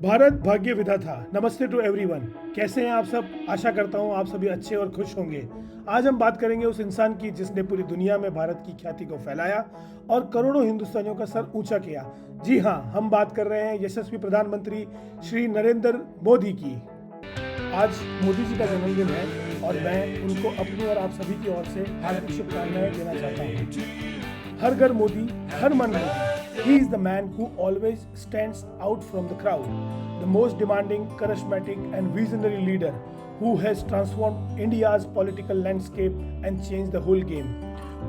भारत भाग्य विधाता। नमस्ते टू एवरीवन। कैसे हैं आप सब? आशा करता हूं आप सभी अच्छे और खुश होंगे। आज हम बात करेंगे उस इंसान की जिसने पूरी दुनिया में भारत की ख्याति को फैलाया और करोड़ों हिंदुस्तानियों का सर ऊंचा किया। जी हां, हम बात कर रहे हैं यशस्वी प्रधानमंत्री श्री नरेंद्र मोदी की। आज मोदी जी का जन्मदिन है और मैं उनको अपनी और आप सभी की ओर से हार्दिक शुभकामनाएं देना चाहता हूँ। हर घर मोदी, हर मन Modi. He is the man who always stands out from the crowd, the most demanding, charismatic, and visionary leader who has transformed India's political landscape and changed the whole game.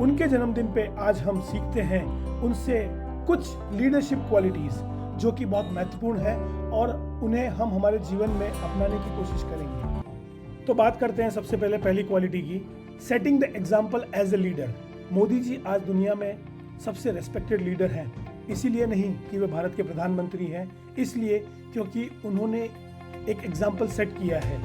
उनके जन्मदिन पे आज हम सीखते हैं उनसे कुछ लीडरशिप क्वालिटीज जो कि बहुत महत्वपूर्ण है और उन्हें हम हमारे जीवन में अपनाने की कोशिश करेंगे। तो बात करते हैं सबसे पहले पहली क्वालिटी की, setting the example as a leader. Modi ji आज दुनिया में सबसे रेस्पेक्टेड लीडर हैं, इसीलिए नहीं कि वे भारत के प्रधानमंत्री हैं, इसलिए क्योंकि उन्होंने एक एग्जाम्पल सेट किया है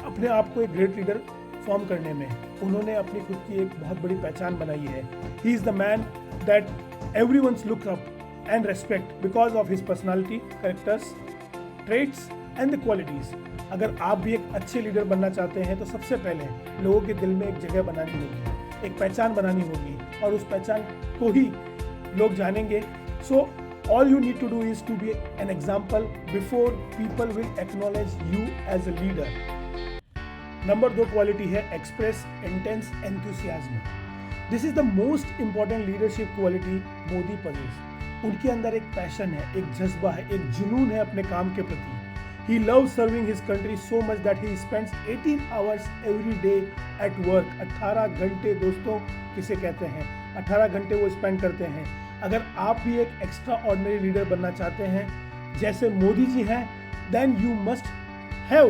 अपने आप को एक ग्रेट लीडर फॉर्म करने में। उन्होंने अपनी खुद की एक बहुत बड़ी पहचान बनाई है। He is the man that everyone's look up and respect because of his personality, characters, traits and the qualities. अगर आप भी एक अच्छे लीडर बनना चाहते हैं तो सबसे पहले लोगों के दिल में एक जगह बनानी होगी, एक पहचान बनानी होगी और उस पहचान को ही लोग जानेंगे। So all you need to do is to be an example before people will acknowledge you as a leader. Number 2 quality है express intense enthusiasm. This is the most important leadership quality Modi possesses. उनके अंदर एक passion है, एक जज्बा है, एक जुनून है अपने काम के प्रति। He loves serving his country so much that he spends 18 hours every day at work. 18 घंटे दोस्तों किसे कहते हैं? 18 घंटे वो स्पेंड करते हैं। अगर आप भी एक एक्स्ट्रा ऑर्डिनरी लीडर बनना चाहते हैं जैसे मोदी जी हैं, then you must have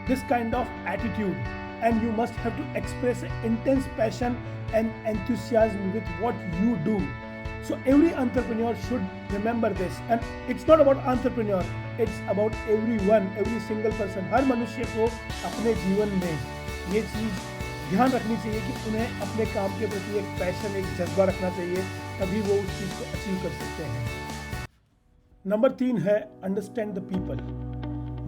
this kind of attitude and you must have to express intense passion and enthusiasm with what you do. So every entrepreneur should remember this, and it's not about entrepreneur, it's about everyone, every single person. हर मनुष्य को अपने जीवन में ये चीज़ ध्यान रखनी चाहिए कि उन्हें अपने काम के प्रति एक पैशन, एक जज्बा रखना चाहिए, तभी वो उस चीज़ को अचीव कर सकते हैं। नंबर 3 है अंडरस्टैंड द पीपल।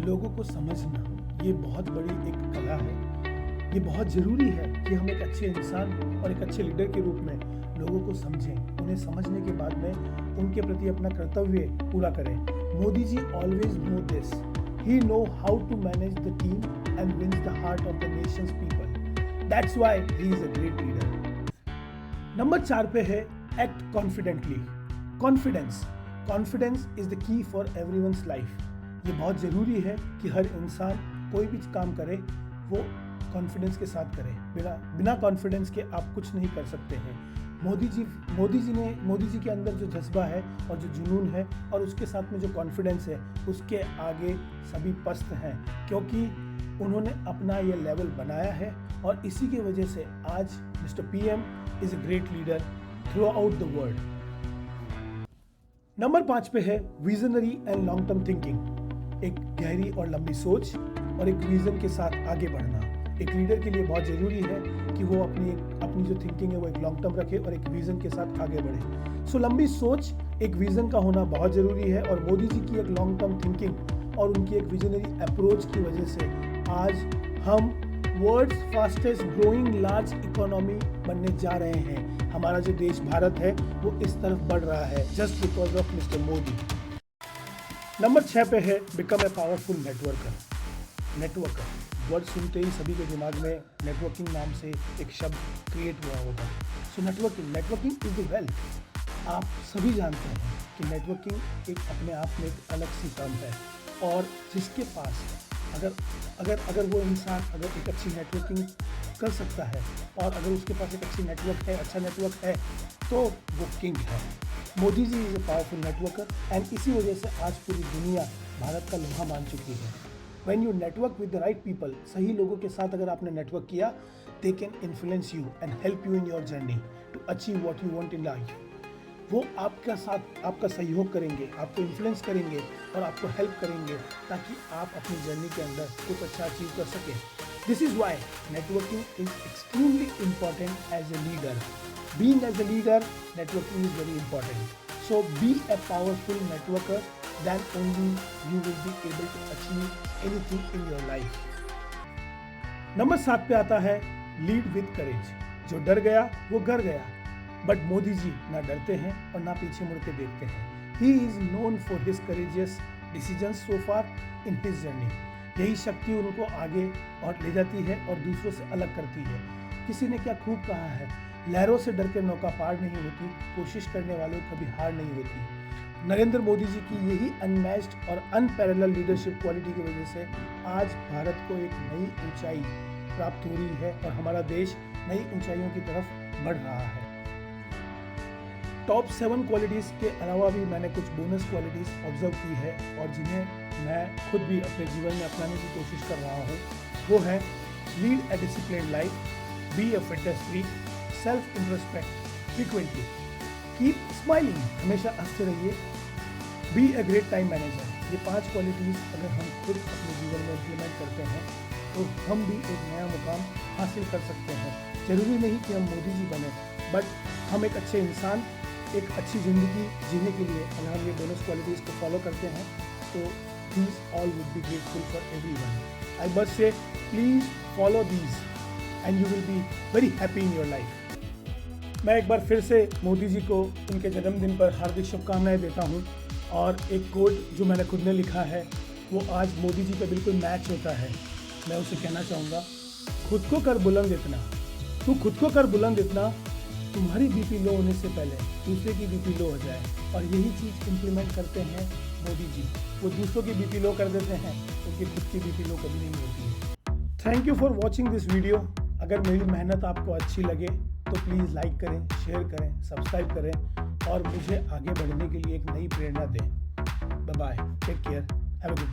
लोगों को समझना, ये बहुत बड़ी एक कला है। ये बहुत ज़रूरी है कि हम एक अच्छे इंसान और एक अच्छे लीडर के रूप में लोगों को समझें, उन्हें समझने के बाद में उनके प्रति अपना कर्तव्य पूरा करें। Modi ji always know this. He know how to manage the team and wins the heart of the nation's people. That's why he is a great leader. Number 4 पे है act confidently. Confidence is the key for everyone's life. ये बहुत ज़रूरी है कि हर इंसान कोई भी काम करे वो कॉन्फिडेंस के साथ करें। बिना कॉन्फिडेंस के आप कुछ नहीं कर सकते हैं। मोदी जी के अंदर जो जज्बा है और जो जुनून है और उसके साथ में जो कॉन्फिडेंस है, उसके आगे सभी पस्त हैं, क्योंकि उन्होंने अपना ये लेवल बनाया है और इसी की वजह से आज mister PM is a great leader through out the world. Number 5 पे है visionary and long term thinking. एक गहरी और लंबी सोच और एक विजन के साथ आगे बढ़ना एक लीडर के लिए बहुत ज़रूरी है कि वो अपनी जो थिंकिंग है वो एक लॉन्ग टर्म रखे और एक विज़न के साथ आगे बढ़े। सो लंबी सोच, एक विज़न का होना बहुत ज़रूरी है और मोदी जी की एक लॉन्ग टर्म थिंकिंग और उनकी एक विजनरी अप्रोच की वजह से आज हम world's fastest growing large economy बनने जा रहे हैं। हमारा जो देश भारत है वो इस तरफ बढ़ रहा है just because of mister Modi. Number 6 पे है become a powerful networker. Word सुनते ही सभी के दिमाग में नेटवर्किंग नाम से एक शब्द क्रिएट हुआ होगा। सो नेटवर्किंग इज द वेल्थ। आप सभी जानते हैं कि नेटवर्किंग एक अपने आप में एक अलग सी टर्म है और जिसके पास अगर वो इंसान अगर एक अच्छी नेटवर्किंग कर सकता है और अगर उसके पास एक अच्छी नेटवर्क है, अच्छा नेटवर्क है, तो वो किंग है। Modi ji is a powerful networker and इसी वजह से आज पूरी दुनिया भारत का लोहा मान चुकी है। When you network with the right people, सही लोगों के साथ अगर आपने नेटवर्क किया, they can influence you and help you in your journey to achieve what you want in life. वो आपका सहयोग करेंगे, आपको इन्फ्लुएंस करेंगे और आपको हेल्प करेंगे ताकि आप अपनी जर्नी के अंदर कुछ अच्छा अचीव कर सकें। This is why networking is extremely important as a leader. Being as a leader, networking is very important. So be a powerful networker then only you will be able to achieve anything in your life. Number 7 पे आता है lead with courage. जो डर गया वो घर गया, but Modi ji ना डरते हैं और ना पीछे मुड़ के देखते हैं। He is known for his courageous decisions so far in his journey. यही शक्ति उनको आगे और ले जाती है और दूसरों से अलग करती है। किसी ने क्या खूब कहा है, लहरों से डर के नौका पार नहीं होती, कोशिश करने वालों को कभी हार नहीं होती। नरेंद्र मोदी जी की यही अनमैच्ड और अनपैरेलल लीडरशिप क्वालिटी की वजह से आज भारत को एक नई ऊंचाई प्राप्त हो रही है और हमारा देश नई ऊंचाइयों की तरफ बढ़ रहा है। टॉप 7 क्वालिटीज़ के अलावा भी मैंने कुछ बोनस क्वालिटीज़ ऑब्जर्व की है और जिन्हें मैं खुद भी अपने जीवन में अपनाने की कोशिश कर रहा हूँ। वो है lead a disciplined life, be a fitness freak, self introspect frequently, keep smiling, हमेशा हंसते रहिए, be a great time manager. ये 5 क्वालिटीज़ अगर हम खुद अपने जीवन में इम्प्लीमेंट करते हैं तो हम भी एक नया मुकाम हासिल कर सकते हैं। ज़रूरी नहीं कि हम मोदी जी बने, बट हम एक अच्छे इंसान, एक अच्छी ज़िंदगी जीने के लिए अगर हम ये बोनस क्वालिटीज़ को फॉलो करते हैं तो these all would be grateful for everyone. I must say, please follow these and you will be very happy in your life. मैं एक बार फिर से मोदी जी को उनके जन्मदिन पर हार्दिक शुभकामनाएं देता हूं और एक कोट जो मैंने खुद ने लिखा है वो आज मोदी जी का बिल्कुल मैच होता है। मैं उसे कहना चाहूँगा, खुद को कर बुलंद इतना, तू खुद को कर बुलंद इतना, तुम्हारी बीपी लो होने से पहले दूसरे की बीपी लो हो जाए। और यही चीज़ इम्प्लीमेंट करते हैं मोदी जी। वो दूसरों की बीपी लो कर देते हैं, उनकी खुद की बीपी लो कभी नहीं होती है। Thank you for watching this video. अगर मेरी मेहनत आपको अच्छी लगे तो प्लीज़ लाइक करें, शेयर करें, सब्सक्राइब करें और मुझे आगे बढ़ने के लिए एक नई प्रेरणा दें। Bye bye, take care, have a good